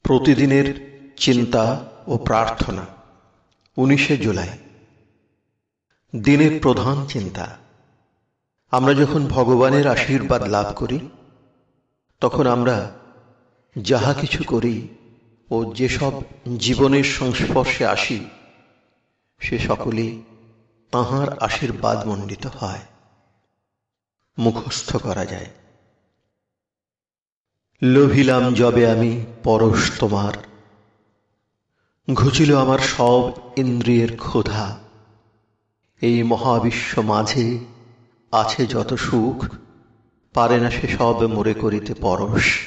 প্রতিদিনের চিন্তা ও প্রার্থনা। 19শে জুলাই। দিনের প্রধান চিন্তা। আমরা যখন ভগবানের আশীর্বাদ লাভ করি, তখন আমরা যাহা কিছু করি ও যেসব জীবনের সংস্পর্শে আসি, সে সকলেই তাঁহার আশীর্বাদ মণ্ডিত হয়, মুখস্থ করা যায়। লোভিলাম যবে আমি পরশ তোমার, ঘুচিল আমার সব ইন্দ্রিয়ের ক্ষুধা। এই মহাবিশ্ব মাঝে আছে যত সুখ, পারে না সে সব মোরে করিতে পরশ।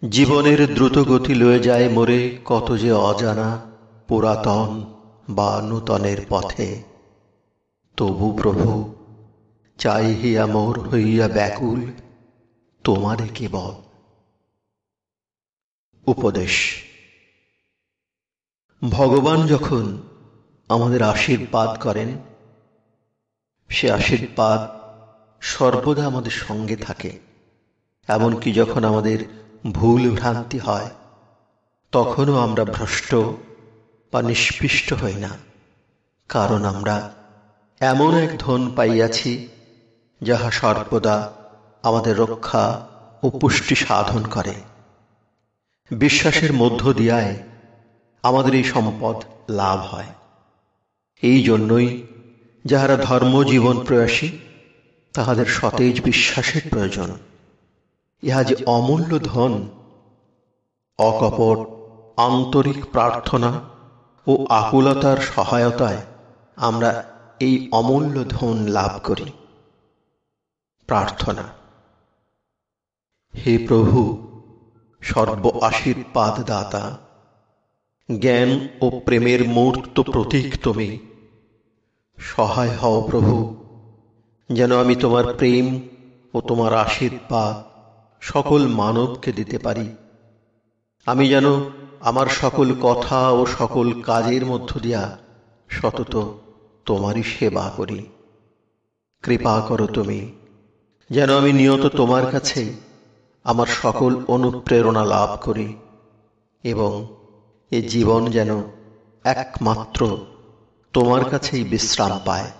জীবনের দ্রুত গতি লয়ে যায় মোরে কত যে অজানা পুরাতন বা নূতনের পথে। তবু প্রভু চাই হিয়া মোর হইয়া ব্যাকুল তোমারে কেবল। উপদেশ। ভগবান যখন আমাদের আশীর্বাদ করেন, সে আশীর্বাদ সর্বদা আমাদের সঙ্গে থাকে। এমনকি যখন আমাদের ভুল ভ্রান্তি হয়, তখনও আমরা ভ্রষ্ট বা নিষ্পিষ্ট হই না, কারণ আমরা এমন এক ধন পাইয়াছি, যাহা সর্বদা আমাদের রক্ষা ও পুষ্টি সাধন করে। বিশ্বাসের মধ্য দিয়ায় আমাদের এই সম্পদ লাভ হয়। এই জন্যই যাহারা ধর্মজীবন প্রয়াসী, তাহাদের সতেজ বিশ্বাসের প্রয়োজন। ইহা যে অমূল্য ধন, অকপট আন্তরিক প্রার্থনা ও আকুলতার সহায়তায় আমরা এই অমূল্য ধন লাভ করি। প্রার্থনা। হে প্রভু, সর্ব আশীর্বাদ দাতা, জ্ঞান ও প্রেমের মূর্ত প্রতীক তুমি। সহায় হও প্রভু, যেন আমি তোমার প্রেম ও তোমার আশীর্বাদ সকল মানবকে দিতে পারি। আমি যেন আমার সকল কথা ও সকল কাজের মধ্য দিয়া সতত তোমারই সেবা করি। কৃপা করো তুমি, যেন আমি নিয়ত তোমার কাছে আমার সকল অনুপ্রেরণা লাভ করি এবং এ জীবন যেন একমাত্র তোমার কাছেই বিশ্রাম পায়।